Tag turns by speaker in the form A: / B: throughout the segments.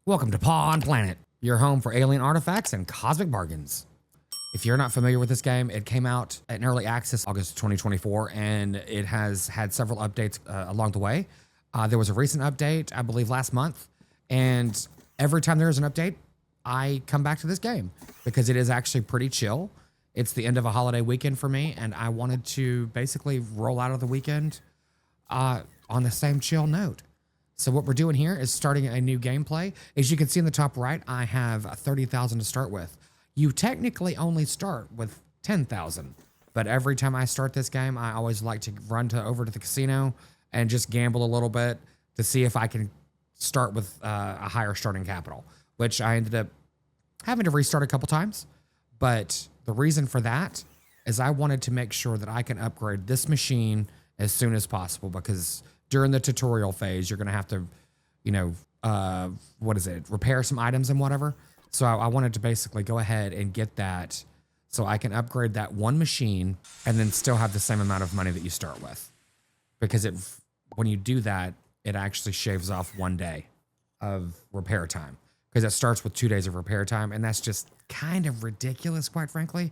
A: Welcome to Pawn Planet, your home for alien artifacts and cosmic bargains. If you're not familiar with this game, it came out in early access August 2024, and it has had several updates along the way. There was a recent update, I believe last month, and every time there's an update, I come back to this game because it is actually pretty chill. It's the end of a holiday weekend for me, and I wanted to basically roll out of the weekend on the same chill note. So what we're doing here is starting a new gameplay. As you can see in the top right, I have 30,000 to start with. You technically only start with 10,000, but every time I start this game, I always like to run over to the casino and just gamble a little bit to see if I can start with a higher starting capital, which I ended up having to restart a couple times. But the reason for that is I wanted to make sure that I can upgrade this machine as soon as possible, because during the tutorial phase, you're going to have to, repair some items and whatever. So I wanted to basically go ahead and get that so I can upgrade that one machine and then still have the same amount of money that you start with. Because when you do that, it actually shaves off 1 day of repair time, because it starts with 2 days of repair time. And that's just kind of ridiculous, quite frankly.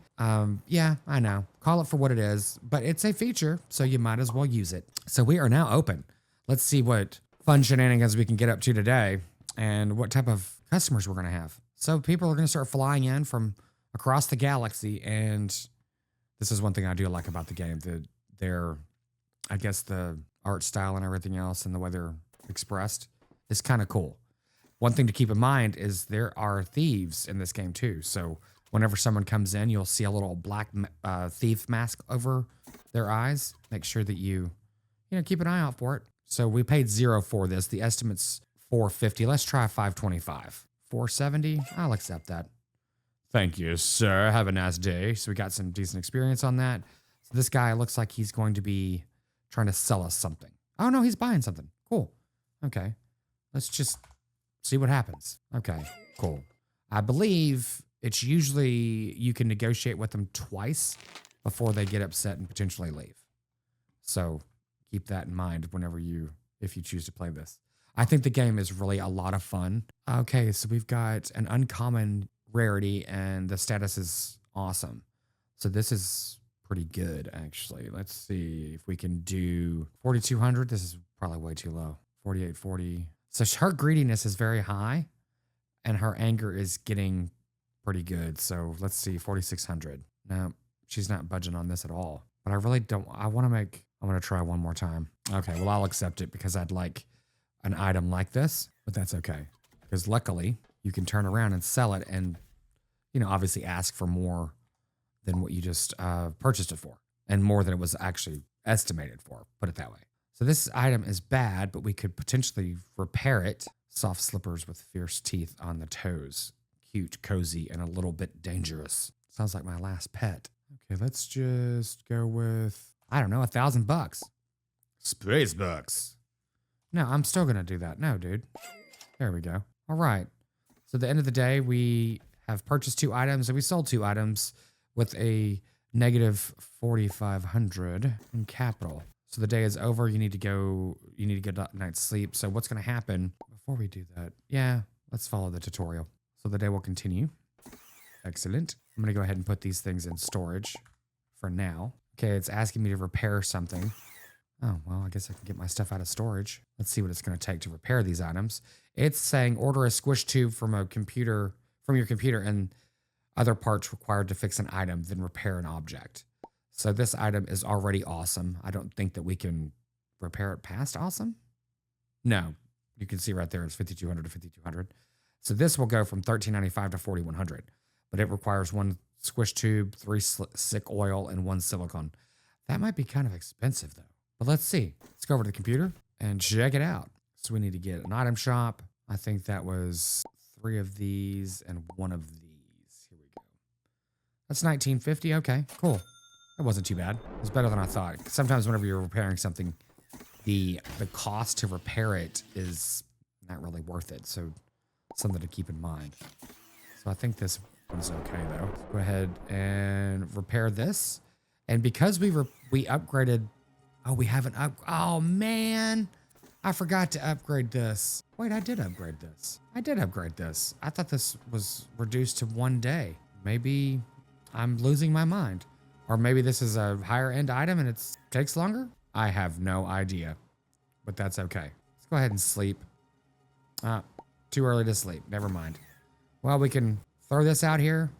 A: Yeah, I know. Call it for what it is, but it's a feature, so you might as well use it. So we are now open. Let's see what fun shenanigans we can get up to today and what type of customers we're going to have. So people are going to start flying in from across the galaxy, and this is one thing I do like about the game. I guess the art style and everything else and the way they're expressed is kind of cool. One thing to keep in mind is there are thieves in this game too. So whenever someone comes in, you'll see a little black thief mask over their eyes. Make sure that you keep an eye out for it. So we paid $0 for this. The estimate's $450. Let's try $525. $470. I'll accept that. Thank you, sir. Have a nice day. So we got some decent experience on that. So this guy looks like he's going to be trying to sell us something. Oh no, he's buying something. Cool. Okay. Let's just see what happens. Okay, cool. I believe it's usually you can negotiate with them twice before they get upset and potentially leave. So keep that in mind if you choose to play this. I think the game is really a lot of fun. Okay, so we've got an uncommon rarity and the status is awesome. So this is pretty good, actually. Let's see if we can do 4,200. This is probably way too low. 4,840. So her greediness is very high and her anger is getting pretty good. So let's see, 4,600. No, she's not budging on this at all. But I really don't, I'm going to try one more time. Okay, well, I'll accept it because I'd like an item like this, but that's okay. Because luckily you can turn around and sell it and, obviously ask for more than what you just purchased it for and more than it was actually estimated for, put it that way. So this item is bad, but we could potentially repair it. Soft slippers with fierce teeth on the toes. Cute, cozy, and a little bit dangerous. Sounds like my last pet. Okay, let's just go with, I don't know, $1,000. Space bucks. No, I'm still going to do that. No, dude. There we go. All right. So at the end of the day, we have purchased 2 items and we sold 2 items with a negative 4,500 in capital. So the day is over. You need to get a night's sleep. So what's going to happen before we do that? Yeah, let's follow the tutorial. So the day will continue. Excellent. I'm going to go ahead and put these things in storage for now. Okay, it's asking me to repair something. Oh, well, I guess I can get my stuff out of storage. Let's see what it's going to take to repair these items. It's saying order a squish tube from your computer and other parts required to fix an item, then repair an object. So this item is already awesome. I don't think that we can repair it past awesome. No, you can see right there it's 5,200 to 5,200. So this will go from 1,395 to 4,100, but it requires 1 squish tube, 3 sick oil, and 1 silicone. That might be kind of expensive though. But let's see. Let's go over to the computer and check it out. So we need to get an item shop. I think that was 3 of these and 1 of these. Here we go. That's 1,950. Okay, cool. That wasn't too bad. It was better than I thought. Sometimes whenever you're repairing something, the cost to repair it is not really worth it. So something to keep in mind. So I think this one's okay though. Let's go ahead and repair this. And because we upgraded, oh, we haven't oh man. I forgot to upgrade this. Wait, I did upgrade this. I did upgrade this. I thought this was reduced to 1 day. Maybe I'm losing my mind. Or maybe this is a higher end item and it takes longer? I have no idea, but that's okay. Let's go ahead and sleep. Too early to sleep. Never mind. Well, we can throw this out here,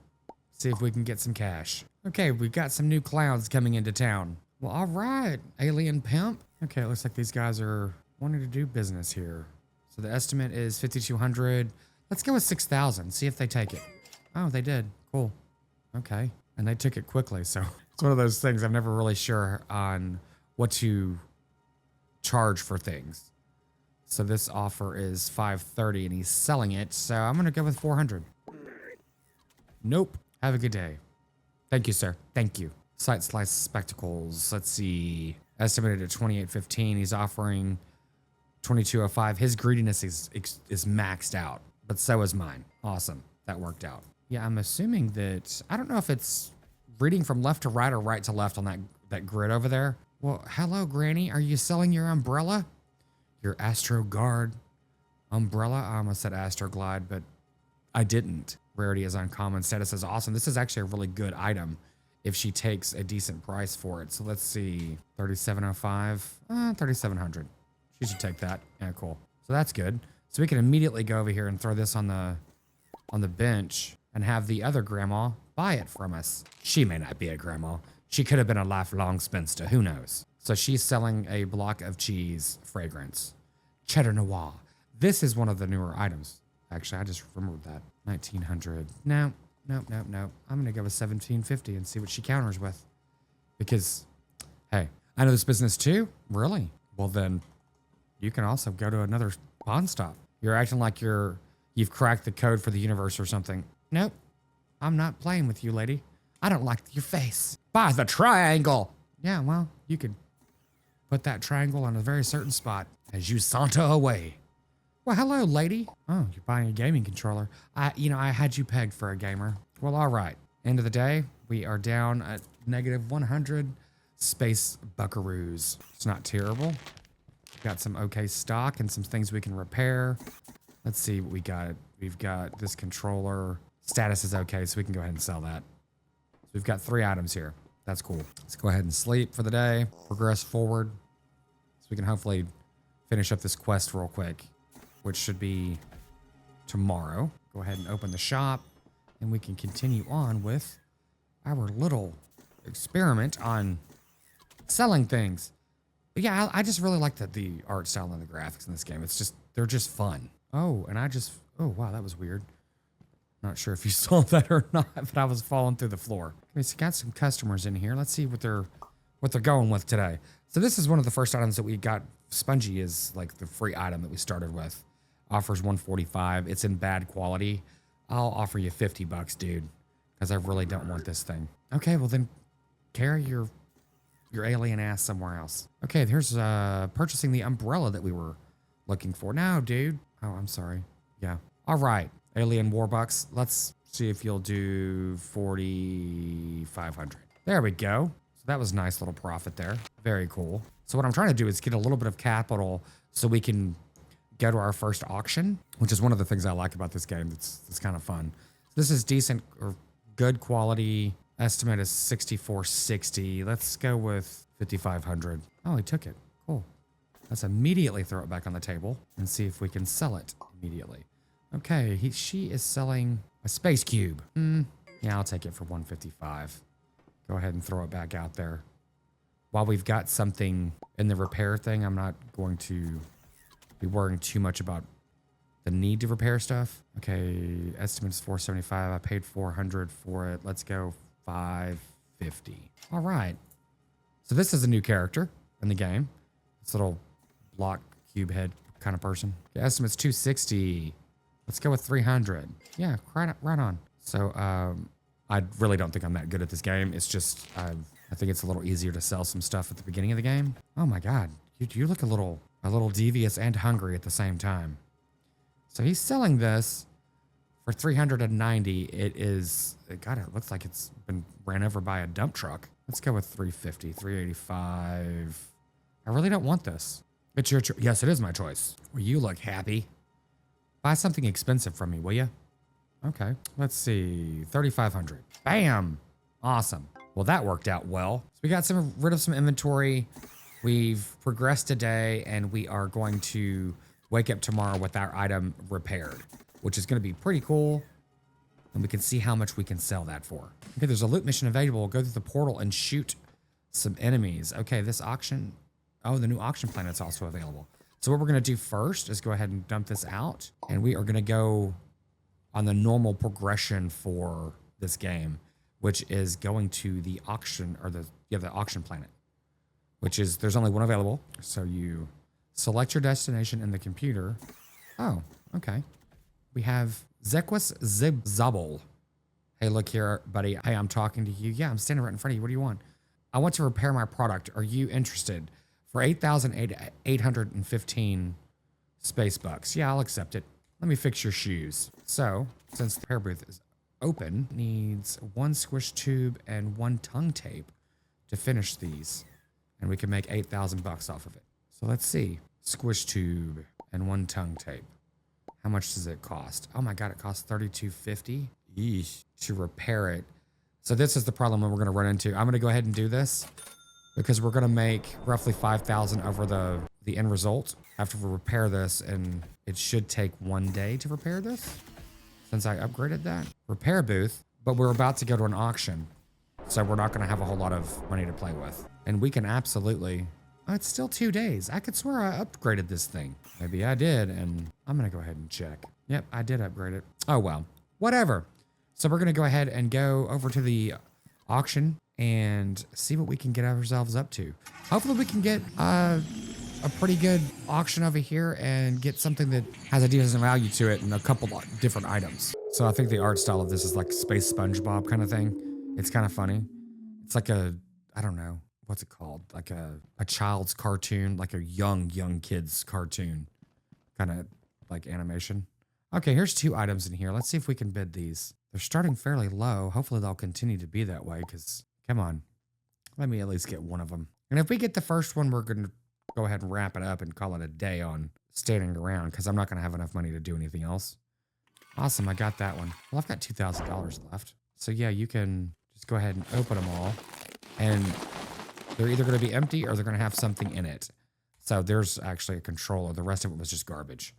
A: see if we can get some cash. Okay, we've got some new clowns coming into town. Well, all right, alien pimp. Okay, it looks like these guys are wanting to do business here. So the estimate is 5,200. Let's go with 6,000, see if they take it. Oh, they did. Cool. Okay. And they took it quickly. So it's one of those things I'm never really sure on what to charge for things. So this offer is 530 and he's selling it. So I'm going to go with 400. Nope. Have a good day. Thank you, sir. Thank you. Sight slice spectacles. Let's see. Estimated at 2815. He's offering 2205. His greediness is maxed out, but so is mine. Awesome. That worked out. Yeah, I'm assuming that, I don't know if it's reading from left to right or right to left on that grid over there. Well, hello, Granny. Are you selling your umbrella? Your Astro Guard umbrella? I almost said Astroglide, but I didn't. Rarity is uncommon. Status is awesome. This is actually a really good item if she takes a decent price for it. So let's see, 3705, 3700. She should take that. Yeah, cool. So that's good. So we can immediately go over here and throw this on the bench and have the other grandma buy it from us. She may not be a grandma. She could have been a lifelong spinster. Who knows? So she's selling a block of cheese fragrance. Cheddar Noir. This is one of the newer items. Actually, I just remembered that. 1900. No. I'm going to go with 1750 and see what she counters with. Because, hey, I know this business too. Really? Well, then you can also go to another pawn stop. You're acting like you've cracked the code for the universe or something. Nope. I'm not playing with you, lady. I don't like your face. Buy the triangle. Yeah, well, you could put that triangle on a very certain spot as you saunter away. Well, hello, lady. Oh, you're buying a gaming controller. I had you pegged for a gamer. Well, all right. End of the day, we are down at negative 100 space buckaroos. It's not terrible. Got some okay stock and some things we can repair. Let's see what we got. We've got this controller. Status is okay, so we can go ahead and sell that. So we've got 3 items here. That's cool. Let's go ahead and sleep for the day. Progress forward. So we can hopefully finish up this quest real quick, which should be tomorrow. Go ahead and open the shop, and we can continue on with our little experiment on selling things. But yeah, I just really like the art style and the graphics in this game. They're just fun. Oh, and oh wow, that was weird. Not sure if you saw that or not, but I was falling through the floor. We got some customers in here. Let's see what they're going with today. So this is one of the first items that we got. Spongy is like the free item that we started with. Offers 145. It's in bad quality. I'll offer you 50 bucks, dude, because I really don't want this thing. Okay, well then carry your alien ass somewhere else. Okay, here's purchasing the umbrella that we were looking for. No, dude. Oh, I'm sorry. Yeah. All right. Alien Warbucks. Let's see if you'll do 4,500. There we go. So that was a nice little profit there. Very cool. So what I'm trying to do is get a little bit of capital so we can go to our first auction, which is one of the things I like about this game. It's kind of fun. This is decent or good quality. Estimate is 6,460. Let's go with 5,500. Oh, he took it. Cool. Let's immediately throw it back on the table and see if we can sell it immediately. Okay, she is selling a space cube. Yeah, I'll take it for 155. Go ahead and throw it back out there. While we've got something in the repair thing, I'm not going to be worrying too much about the need to repair stuff. Okay, estimate is 475. I paid 400 for it. Let's go 550. All right. So this is a new character in the game. This little block cube head kind of person. The estimate's 260. Let's go with 300. Yeah, right on. So I really don't think I'm that good at this game. It's just I think it's a little easier to sell some stuff at the beginning of the game. Oh my God, you look a little devious and hungry at the same time. So he's selling this for 390. It looks like it's been ran over by a dump truck. Let's go with 350, 385. I really don't want this. It's your choice. Yes, it is my choice. Well, you look happy. Buy something expensive from me, will you? Okay. Let's see. 3,500. Bam. Awesome. Well, that worked out well. So we got rid of some inventory. We've progressed today, and we are going to wake up tomorrow with our item repaired, which is going to be pretty cool. And we can see how much we can sell that for. Okay, there's a loot mission available. We'll go through the portal and shoot some enemies. Okay, this auction. Oh, the new auction planet's also available. So what we're going to do first is go ahead and dump this out. And we are going to go on the normal progression for this game, which is going to the auction, or the auction planet, which is, there's only one available. So you select your destination in the computer. Oh, okay. We have Zequus Zibzabel. Hey, look here, buddy. Hey, I'm talking to you. Yeah, I'm standing right in front of you. What do you want? I want to repair my product. Are you interested? For 8,815 space bucks. Yeah, I'll accept it. Let me fix your shoes. So, since the repair booth is open, needs 1 squish tube and 1 tongue tape to finish these. And we can make 8,000 bucks off of it. So let's see. Squish tube and 1 tongue tape. How much does it cost? Oh my God, it costs $32.50 to repair it. So this is the problem that we're going to run into. I'm going to go ahead and do this because we're going to make roughly 5,000 over the end result after we repair this, and it should take 1 day to repair this since I upgraded that. Repair booth, but we're about to go to an auction, so we're not going to have a whole lot of money to play with. And we can absolutely... Oh, it's still 2 days. I could swear I upgraded this thing. Maybe I did, and I'm going to go ahead and check. Yep, I did upgrade it. Oh, well, whatever. So we're going to go ahead and go over to the auction and see what we can get ourselves up to. Hopefully we can get a pretty good auction over here and get something that has a decent value to it and a couple different items. So I think the art style of this is like Space SpongeBob kind of thing. It's kind of funny. It's like a, I don't know, what's it called? Like a child's cartoon, like a young kid's cartoon kind of like animation. Okay, here's 2 items in here. Let's see if we can bid these. They're starting fairly low. Hopefully they'll continue to be that way because, come on, let me at least get one of them. And if we get the first one, we're going to go ahead and wrap it up and call it a day on standing around because I'm not going to have enough money to do anything else. Awesome, I got that one. Well, I've got $2,000 left. So yeah, you can just go ahead and open them all. And they're either going to be empty or they're going to have something in it. So there's actually a controller. The rest of it was just garbage.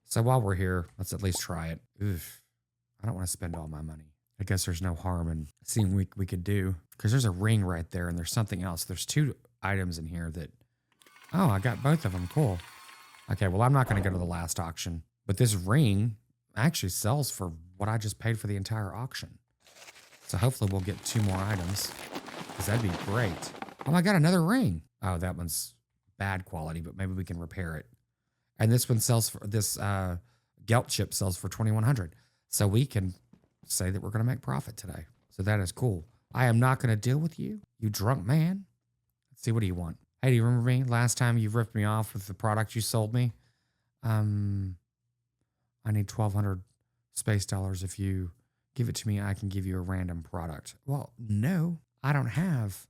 A: So while we're here, let's at least try it. Oof. I don't want to spend all my money. I guess there's no harm in seeing what we could do. Because there's a ring right there and there's something else. There's 2 items in here that... Oh, I got both of them. Cool. Okay, well, I'm not going to go to the last auction. But this ring actually sells for what I just paid for the entire auction. So hopefully we'll get 2 more items. Because that'd be great. Oh, I got another ring. Oh, that one's bad quality, but maybe we can repair it. And this one sells for... This Gelt chip sells for $2,100. So we can say that we're going to make profit today. So that is cool. I am not going to deal with you, you drunk man. Let's see, what do you want? Hey, do you remember me? Last time you ripped me off with the product you sold me? I need 1,200 space dollars. If you give it to me, I can give you a random product. Well, no, I don't have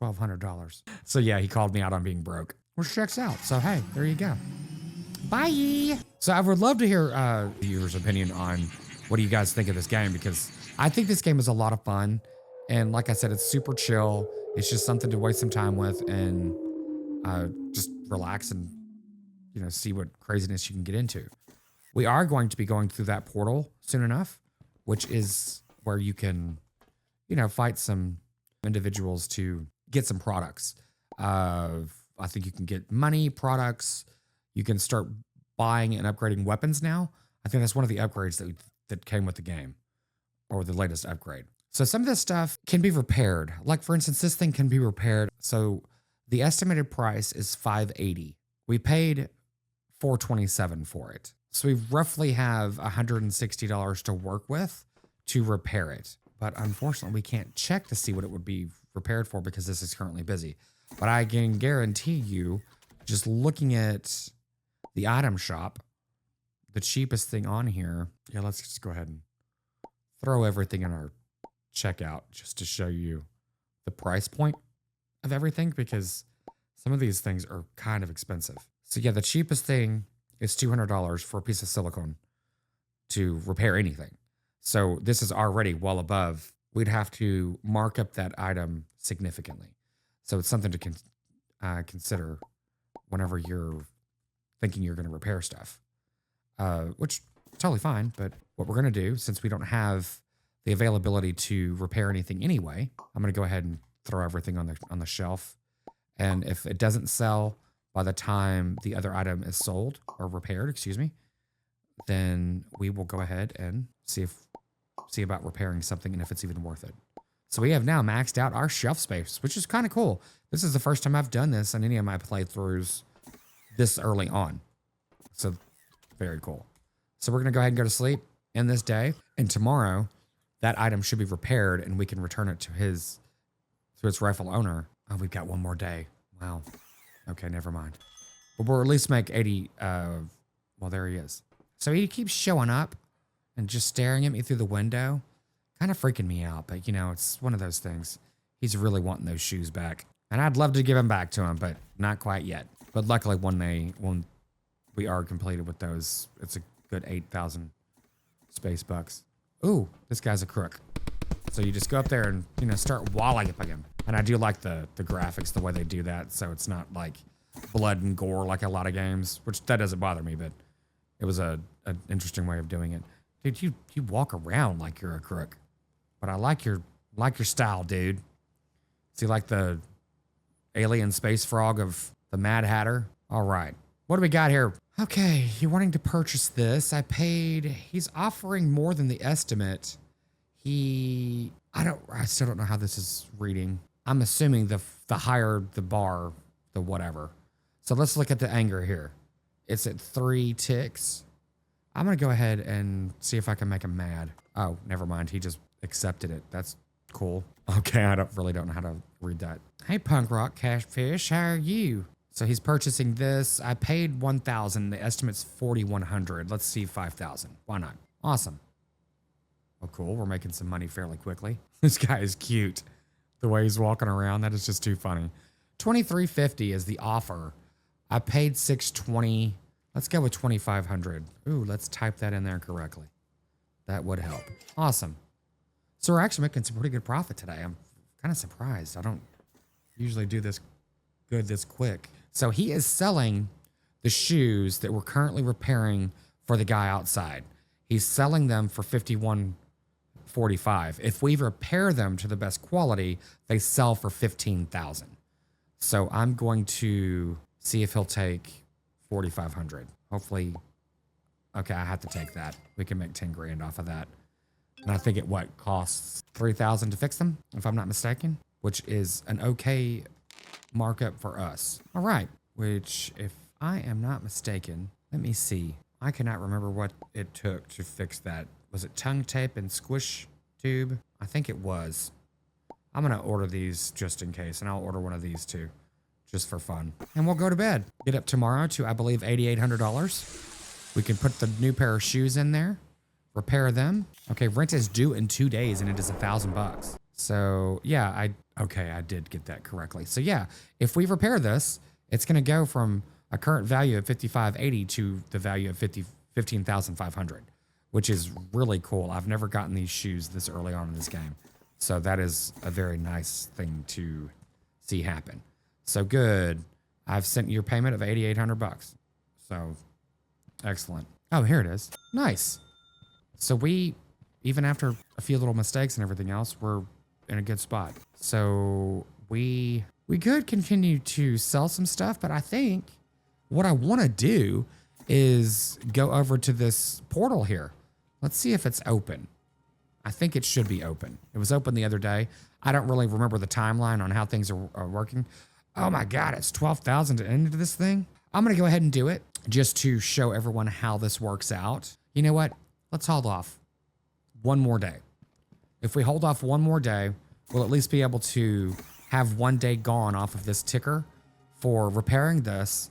A: $1,200. So yeah, he called me out on being broke. Which checks out. So hey, there you go. Bye. So I would love to hear viewers' opinion on what do you guys think of this game, because I think this game is a lot of fun. And like I said, it's super chill. It's just something to waste some time with and just relax and, you know, see what craziness you can get into. We are going to be going through that portal soon enough, which is where you can, you know, fight some individuals to get some products. I think you can get money, products. You can start buying and upgrading weapons now. I think that's one of the upgrades that came with the game, or the latest upgrade. So some of this stuff can be repaired. Like for instance, this thing can be repaired. So the estimated price is $580. We paid $427 for it. So we roughly have $160 to work with to repair it. But unfortunately, we can't check to see what it would be repaired for because this is currently busy. But I can guarantee you, just looking at the item shop, the cheapest thing on here. Yeah, let's just go ahead and throw everything in our checkout just to show you the price point of everything, because some of these things are kind of expensive. So yeah, the cheapest thing is $200 for a piece of silicone to repair anything. So this is already well above. We'd have to mark up that item significantly. So it's something to consider whenever you're thinking you're going to repair stuff, which totally fine. But what we're going to do, since we don't have the availability to repair anything anyway, I'm going to go ahead and throw everything on the shelf. And if it doesn't sell by the time the other item is sold or repaired, excuse me, then we will go ahead and see about repairing something and if it's even worth it. So we have now maxed out our shelf space, which is kind of cool. This is the first time I've done this in any of my playthroughs this early on. So very cool. So we're going to go ahead and go to sleep in this day. And tomorrow that item should be repaired and we can return it to its rightful owner. Oh, we've got one more day. Wow. Okay, never mind. But we'll at least make 80. Well, there he is. So he keeps showing up and just staring at me through the window. Kind of freaking me out, but it's one of those things. He's really wanting those shoes back. And I'd love to give them back to him, but not quite yet. But luckily when we are completed with those, it's a good 8,000 space bucks. Ooh, this guy's a crook. So you just go up there and, start walloping him. And I do like the graphics, the way they do that. So it's not like blood and gore like a lot of games, which that doesn't bother me, but it was an interesting way of doing it. Dude, you walk around like you're a crook. But I like your style, dude. See, like the alien space frog of the Mad Hatter? All right. What do we got here? Okay, you're wanting to purchase this. He's offering more than the estimate. I still don't know how this is reading. I'm assuming the higher the bar, the whatever. So let's look at the anger here. It's at 3 ticks. I'm going to go ahead and see if I can make him mad. Oh, never mind. He just accepted it. That's cool. Okay, I really don't know how to read that. Hey, punk rock catfish, how are you? So he's purchasing this. I paid 1,000. The estimate's 4,100. Let's see 5,000. Why not? Awesome. Oh, cool. We're making some money fairly quickly. This guy is cute. The way he's walking around, that is just too funny. 2,350 is the offer. I paid 620. Let's go with 2,500. Ooh, let's type that in there correctly. That would help. Awesome. So we're actually making some pretty good profit today. I'm kind of surprised. I don't usually do this good this quick. So he is selling the shoes that we're currently repairing for the guy outside. He's selling them for $51.45. If we repair them to the best quality, they sell for $15,000. So I'm going to see if he'll take 4,500. Hopefully, okay, I have to take that. We can make 10 grand off of that. And I think it costs 3,000 to fix them, if I'm not mistaken, which is an okay markup for us. All right, which if I am not mistaken, let me see. I cannot remember what it took to fix that. Was it tongue tape and squish tube? I think it was. I'm gonna order these just in case, and I'll order one of these too, just for fun. And we'll go to bed. Get up tomorrow to, I believe, $8,800. We can put the new pair of shoes in there, repair them. Okay, rent is due in 2 days, and it is $1,000. So yeah, I did get that correctly. So yeah, if we repair this, it's gonna go from a current value of $5,580 to the value of $15,500, which is really cool. I've never gotten these shoes this early on in this game. So that is a very nice thing to see happen. So good. I've sent your payment of $8,800. So excellent. Oh, here it is. Nice. So we, even after a few little mistakes and everything else, we're in a good spot. So we could continue to sell some stuff, but I think what I want to do is go over to this portal here. Let's see if it's open. I think it should be open. It was open the other day. I don't really remember the timeline on how things are working. Oh my God, it's 12,000 to enter this thing. I'm going to go ahead and do it just to show everyone how this works out. You know what? Let's hold off one more day. If we hold off one more day, we'll at least be able to have 1 day gone off of this ticker for repairing this.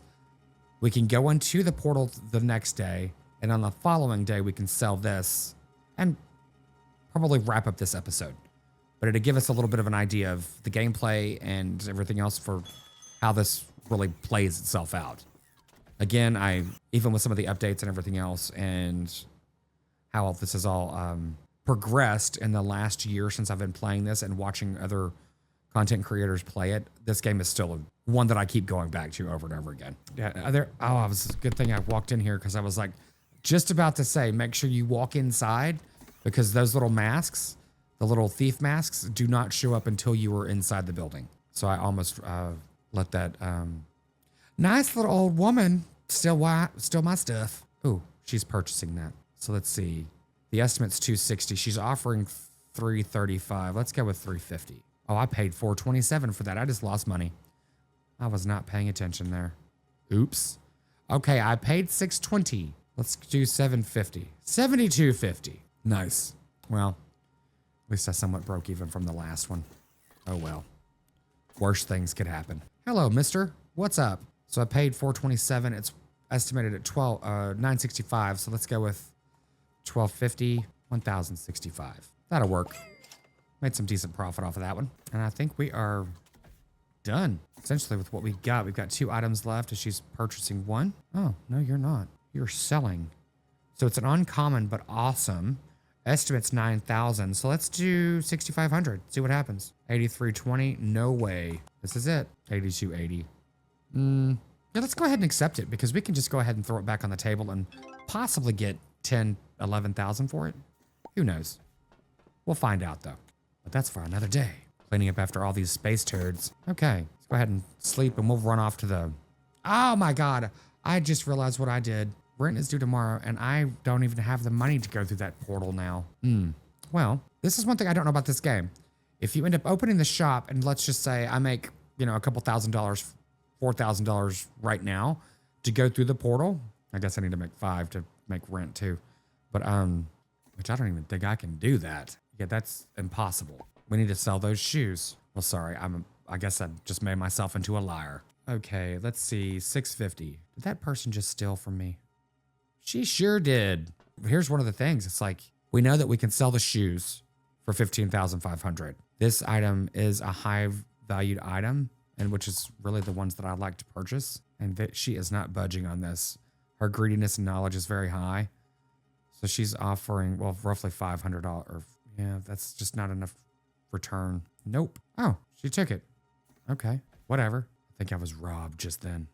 A: We can go into the portal the next day, and on the following day, we can sell this and probably wrap up this episode. But it'll give us a little bit of an idea of the gameplay and everything else for how this really plays itself out. Again, even with some of the updates and everything else and how this has all progressed in the last year since I've been playing this and watching other content creators play it, this game is still one that I keep going back to over and over again. Yeah, it was a good thing I walked in here because I was like just about to say, make sure you walk inside because those little masks, the little thief masks, do not show up until you are inside the building. So I almost let that nice little old woman steal my stuff. Ooh, she's purchasing that. So let's see. The estimate's 260. She's offering 335. Let's go with 350. Oh, I paid 427 for that. I just lost money. I was not paying attention there. Oops. Okay, I paid 620. Let's do 750. 7250. Nice. Well, at least I somewhat broke even from the last one. Oh well. Worse things could happen. Hello, mister. What's up? So I paid 427. It's estimated at 965. So let's go with 1250, 1065. That'll work. Made some decent profit off of that one. And I think we are done essentially with what we got. We've got 2 items left as she's purchasing one. Oh, no, you're not. You're selling. So it's an uncommon, but awesome. Estimate's 9,000. So let's do 6,500. See what happens. 8320. No way. This is it. 8280. Yeah, let's go ahead and accept it because we can just go ahead and throw it back on the table and possibly get 10, 11,000 for it. Who knows? We'll find out though. But that's for another day. Cleaning up after all these space turds. Okay, let's go ahead and sleep and we'll run off to the... Oh my God, I just realized what I did. Rent is due tomorrow and I don't even have the money to go through that portal now. Well, this is one thing I don't know about this game. If you end up opening the shop and let's just say I make, a couple $1,000, $4,000 right now to go through the portal. I guess I need to make 5 to make rent too. But, which I don't even think I can do that. Yeah, that's impossible. We need to sell those shoes. Well, sorry, I guess I just made myself into a liar. Okay, let's see, 650. Did that person just steal from me? She sure did. Here's one of the things. It's like, we know that we can sell the shoes for 15,500. This item is a high valued item, and which is really the ones that I like to purchase. And that she is not budging on this. Her greediness and knowledge is very high. So she's offering, well, roughly $500. Yeah, that's just not enough return. Nope. Oh, she took it. Okay, whatever. I think I was robbed just then.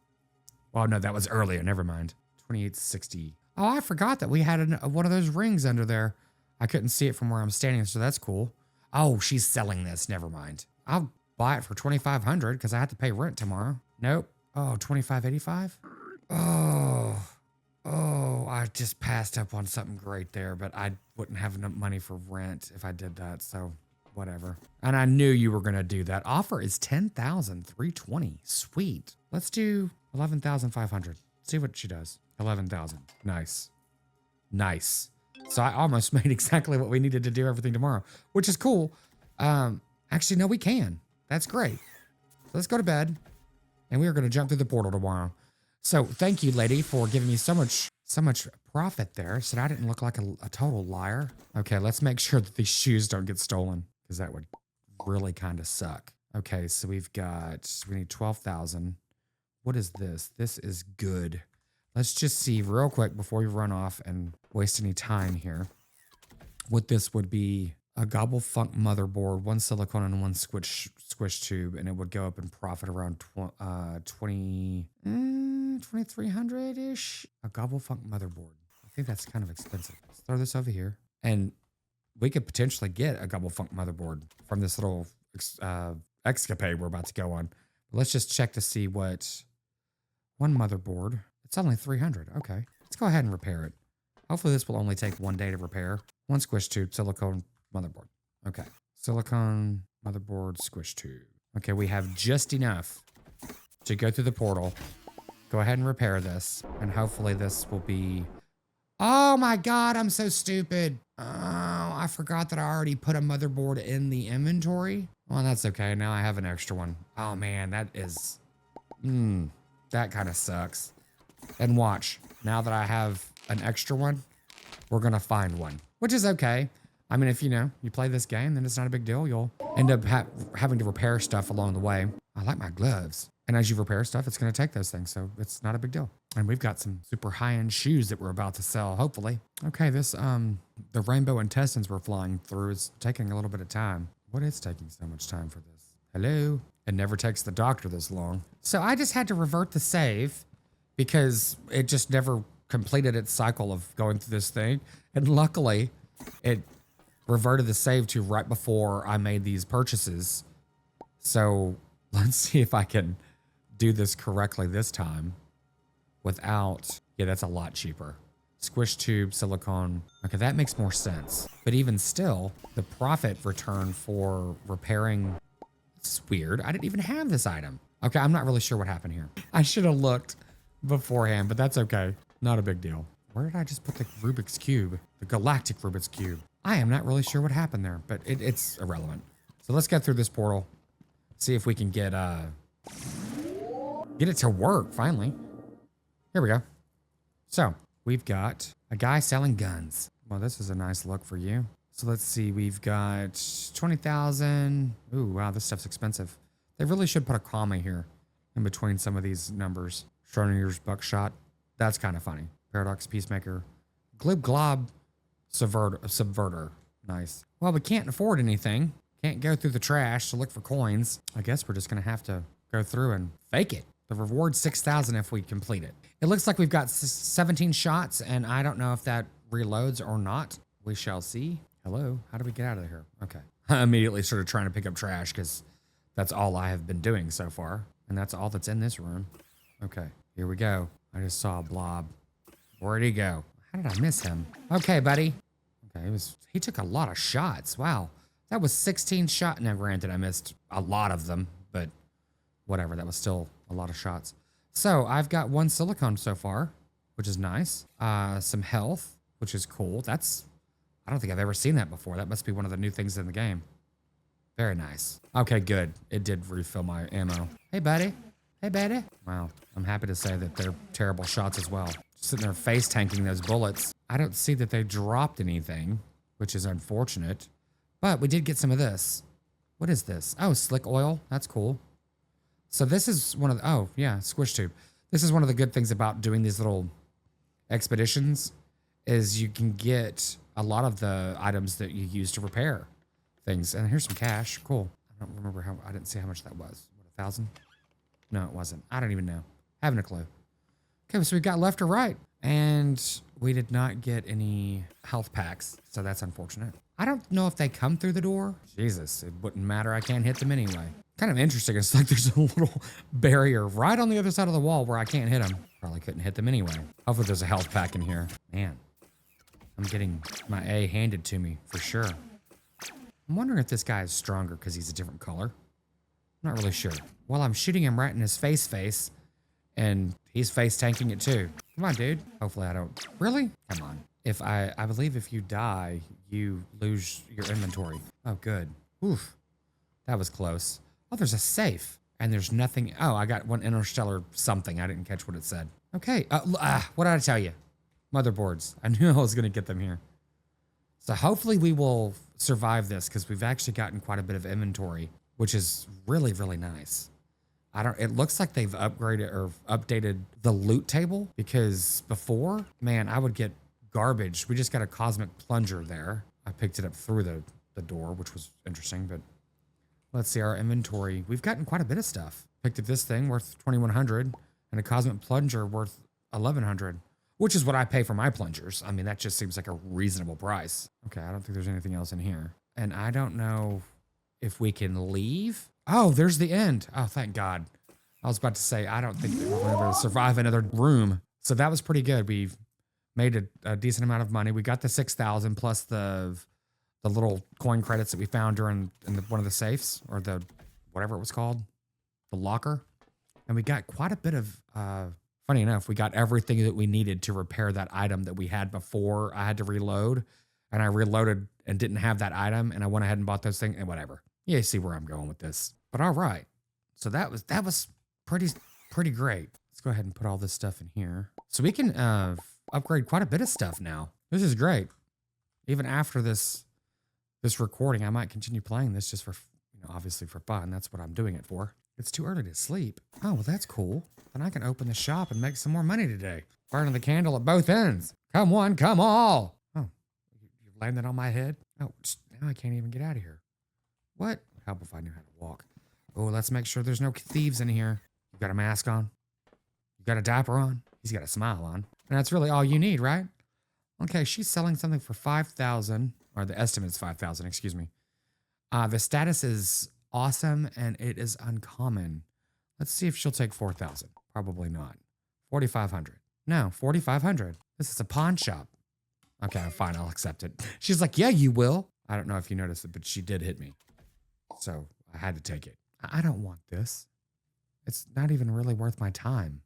A: Well, no, that was earlier. Never mind. 2860. Oh, I forgot that we had one of those rings under there. I couldn't see it from where I'm standing, so that's cool. Oh, she's selling this. Never mind. I'll buy it for 2,500 because I have to pay rent tomorrow. Nope. Oh, 2,585. Oh, I just passed up on something great there, but I wouldn't have enough money for rent if I did that, so whatever. And I knew you were going to do that. Offer is 10,320. Sweet. Let's do 11,500. See what she does. 11,000. Nice. Nice. So I almost made exactly what we needed to do everything tomorrow, which is cool. Actually, no, we can. That's great. So let's go to bed, and we are going to jump through the portal tomorrow. So thank you, lady, for giving me so much profit there. So I didn't look like a total liar. Okay, let's make sure that these shoes don't get stolen because that would really kind of suck. Okay, so we need 12,000. What is this? This is good. Let's just see real quick before we run off and waste any time here. What this would be a Gobble Funk motherboard, 1 silicone and 1 squish tube, and it would go up in profit around 2,300-ish. A Gobble Funk motherboard. I think that's kind of expensive. Let's throw this over here. And we could potentially get a Gobble Funk motherboard from this little escapade we're about to go on. But let's just check to see what one motherboard. It's only 300. Okay. Let's go ahead and repair it. Hopefully this will only take 1 day to repair. 1 squish tube, silicone motherboard. Okay. Silicone motherboard, squish tube. Okay, we have just enough to go through the portal. Go ahead and repair this. And hopefully this will be... Oh my God, I'm so stupid. Oh, I forgot that I already put a motherboard in the inventory. Well, that's okay. Now I have an extra one. Oh man, that is... that kind of sucks. And watch, now that I have an extra one, we're gonna find one, which is okay. I mean, if you play this game, then it's not a big deal. You'll end up having to repair stuff along the way. I like my gloves. And as you repair stuff, it's gonna take those things, so it's not a big deal. And we've got some super high-end shoes that we're about to sell, hopefully. Okay, this, the rainbow intestines we're flying through is taking a little bit of time. What is taking so much time for this? Hello? It never takes the doctor this long. So I just had to revert the save because it just never completed its cycle of going through this thing. And luckily, it reverted the save to right before I made these purchases. So let's see if I can do this correctly this time without, yeah, that's a lot cheaper. Squish tube, silicone. Okay, that makes more sense. But even still, the profit return for repairing, it's weird. I didn't even have this item. Okay, I'm not really sure what happened here. I should have looked beforehand, but that's okay. Not a big deal. Where did I just put the Rubik's Cube? The galactic Rubik's Cube. I am not really sure what happened there, but it's irrelevant. So let's get through this portal. See if we can get it to work, finally. Here we go. So we've got a guy selling guns. Well, this is a nice look for you. So let's see, we've got 20,000. Ooh, wow, this stuff's expensive. They really should put a comma here in between some of these numbers. Schrodinger's buckshot. That's kind of funny. Paradox Peacemaker. Glib Glob Subverter. Nice. Well, we can't afford anything. Can't go through the trash to look for coins. I guess we're just going to have to go through and fake it. The reward's 6,000 if we complete it. It looks like we've got 17 shots, and I don't know if that reloads or not. We shall see. Hello? How do we get out of here? Okay. I immediately started trying to pick up trash because that's all I have been doing so far. And that's all that's in this room. Okay. Here we go. I just saw a blob. Where'd he go? How did I miss him? Okay, buddy. Okay, he took a lot of shots. Wow. That was 16 shots. Now, granted, I missed a lot of them, but whatever. That was still a lot of shots. So I've got 1 silicone so far, which is nice. Some health, which is cool. I don't think I've ever seen that before. That must be one of the new things in the game. Very nice. Okay, good. It did refill my ammo. Hey, buddy. Hey, buddy. Wow. I'm happy to say that they're terrible shots as well. Sitting there face tanking those bullets. I don't see that they dropped anything, which is unfortunate. But we did get some of this. What is this? Oh, slick oil. That's cool. So this is one of the, oh yeah, squish tube. This is one of the good things about doing these little expeditions is you can get a lot of the items that you use to repair things. And here's some cash. Cool. I don't remember I didn't see how much that was. What, 1,000? No, it wasn't. I don't even know. Haven't a clue. Okay, so we got left or right. And we did not get any health packs. So that's unfortunate. I don't know if they come through the door. Jesus, it wouldn't matter. I can't hit them anyway. Kind of interesting. It's like there's a little barrier right on the other side of the wall where I can't hit them. Probably couldn't hit them anyway. Hopefully there's a health pack in here. Man, I'm getting my A handed to me for sure. I'm wondering if this guy is stronger because he's a different color. I'm not really sure. Well, I'm shooting him right in his face, and he's face tanking it too. Come on, dude. Hopefully I don't. Really? Come on. I believe if you die, you lose your inventory. Oh, good. Oof. That was close. Oh, there's a safe. And there's nothing. Oh, I got 1 interstellar something. I didn't catch what it said. Okay. What did I tell you? Motherboards. I knew I was going to get them here. So hopefully we will survive this because we've actually gotten quite a bit of inventory, which is really, really nice. It looks like they've upgraded or updated the loot table because before, man, I would get garbage. We just got a cosmic plunger there. I picked it up through the door, which was interesting, but let's see our inventory. We've gotten quite a bit of stuff. Picked up this thing worth 2,100 and a cosmic plunger worth 1,100, which is what I pay for my plungers. I mean, that just seems like a reasonable price. Okay, I don't think there's anything else in here. And I don't know if we can leave. Oh, there's the end. Oh, thank God. I was about to say, I don't think that we're going to survive another room. So that was pretty good. We've made a decent amount of money. We got the 6,000 plus the little coin credits that we found during one of the safes or the whatever it was called, the locker. And we got quite a bit of, funny enough, we got everything that we needed to repair that item that we had before I had to reload. And I reloaded and didn't have that item. And I went ahead and bought those things and whatever. Yeah, you see where I'm going with this. But all right. So that was pretty great. Let's go ahead and put all this stuff in here. So we can upgrade quite a bit of stuff now. This is great. Even after this recording, I might continue playing this just for, obviously for fun. That's what I'm doing it for. It's too early to sleep. Oh, well, that's cool. Then I can open the shop and make some more money today. Burning the candle at both ends. Come one, come all. Oh, you landed on my head? Oh, now I can't even get out of here. What? Help if I knew how to walk. Oh, let's make sure there's no thieves in here. You got a mask on? You got a diaper on? He's got a smile on. And that's really all you need, right? Okay, she's selling something for 5,000, or the estimate's 5,000, excuse me. The status is awesome and it is uncommon. Let's see if she'll take 4,000. Probably not. 4,500. No, 4,500. This is a pawn shop. Okay, fine, I'll accept it. She's like, yeah, you will. I don't know if you noticed it, but she did hit me. So I had to take it. I don't want this. It's not even really worth my time.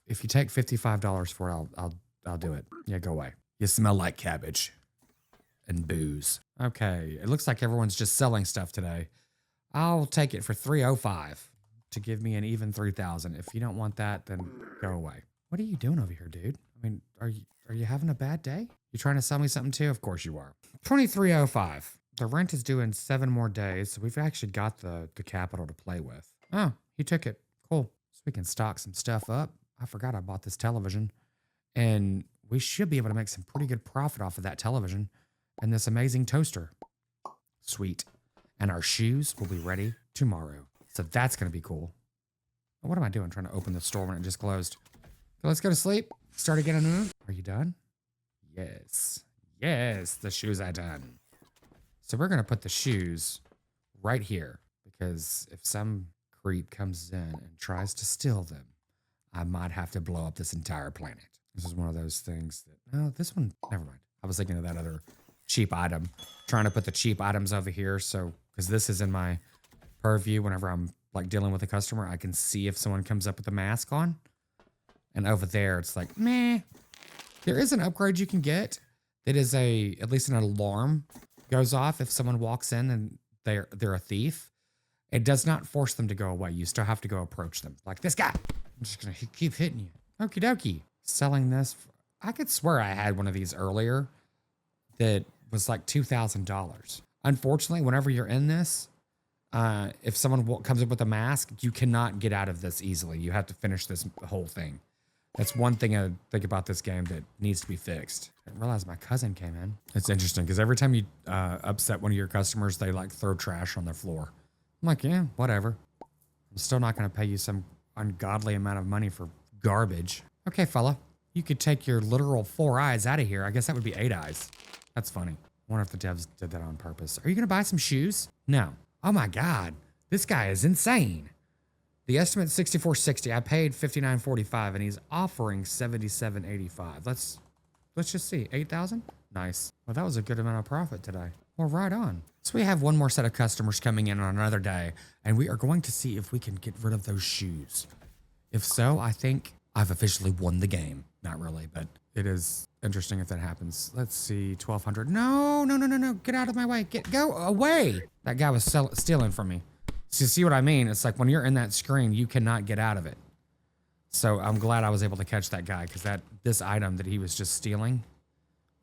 A: If you take $55 for it, I'll do it. Yeah, go away. You smell like cabbage and booze. Okay, it looks like everyone's just selling stuff today. I'll take it for $305 to give me an even 3,000. If you don't want that, then go away. What are you doing over here, dude? I mean, are you having a bad day? You trying to sell me something too? Of course you are. $23.05. The rent is due in 7 more days, so we've actually got the capital to play with. Oh, he took it. Cool. So we can stock some stuff up. I forgot I bought this television. And we should be able to make some pretty good profit off of that television and this amazing toaster. Sweet. And our shoes will be ready tomorrow. So that's going to be cool. What am I doing trying to open the store when it just closed? Okay, let's go to sleep. Start again in a minute. Are you done? Yes. Yes, the shoes are done. So we're going to put the shoes right here because if some creep comes in and tries to steal them, I might have to blow up this entire planet. This is one of those things that, no, this one, never mind. I was thinking of that other cheap item, trying to put the cheap items over here. So, because this is in my purview, whenever I'm like dealing with a customer, I can see if someone comes up with a mask on. And over there, it's like, meh. There is an upgrade you can get that is at least an alarm goes off if someone walks in and they're a thief. It does not force them to go away. You still have to go approach them. Like this guy. I'm just going to keep hitting you. Okie dokie. Selling this. I could swear I had one of these earlier that was like $2,000. Unfortunately, whenever you're in this, if someone comes up with a mask, you cannot get out of this easily. You have to finish this whole thing. That's one thing I think about this game that needs to be fixed. I didn't realize my cousin came in. It's interesting because every time you upset one of your customers, they like throw trash on their floor. I'm like, yeah, whatever. I'm still not going to pay you some ungodly amount of money for garbage. Okay, fella, you could take your literal 4 eyes out of here. I guess that would be 8 eyes. That's funny. I wonder if the devs did that on purpose. Are you going to buy some shoes? No. Oh my God, this guy is insane. The estimate's $64.60. I paid $59.45 and he's offering $77.85. Let's just see. 8,000? Nice. Well, that was a good amount of profit today. Well, right on. So we have one more set of customers coming in on another day, and we are going to see if we can get rid of those shoes. If so, I think I've officially won the game. Not really, but it is interesting if that happens. Let's see, 1,200. No. Get out of my way. Go away. That guy was stealing from me. So you see what I mean? It's like when you're in that screen, you cannot get out of it. So I'm glad I was able to catch that guy because this item that he was just stealing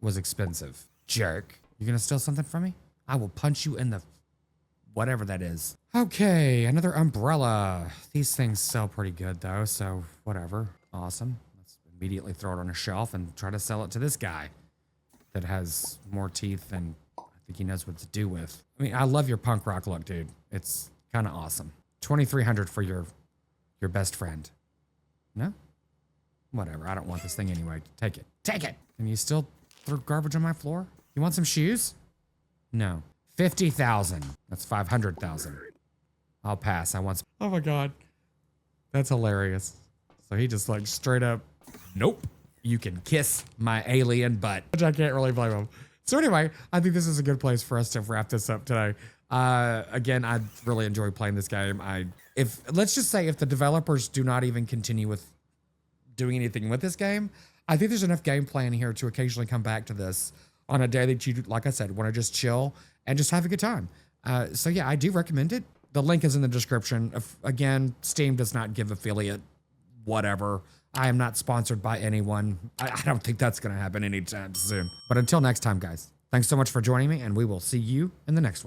A: was expensive. Jerk. You gonna steal something from me? I will punch you in the whatever that is. Okay, another umbrella. These things sell pretty good though, so whatever. Awesome. Let's immediately throw it on a shelf and try to sell it to this guy that has more teeth than I think he knows what to do with. I mean, I love your punk rock look, dude. It's kind of awesome. 2,300 for your best friend. No? Whatever. I don't want this thing anyway. Take it. Take it. Can you still throw garbage on my floor? You want some shoes? No. 50,000. That's 500,000. I'll pass. I want some. Oh my God. That's hilarious. So he just like straight up, nope. You can kiss my alien butt. Which I can't really blame him. So anyway, I think this is a good place for us to wrap this up today. Again, I really enjoy playing this game. Let's just say if the developers do not even continue with doing anything with this game, I think there's enough gameplay in here to occasionally come back to this on a day that you, like I said, want to just chill and just have a good time. So yeah, I do recommend it. The link is in the description. Again, Steam does not give affiliate whatever. I am not sponsored by anyone. I don't think that's going to happen anytime soon. But until next time, guys, thanks so much for joining me, and we will see you in the next one.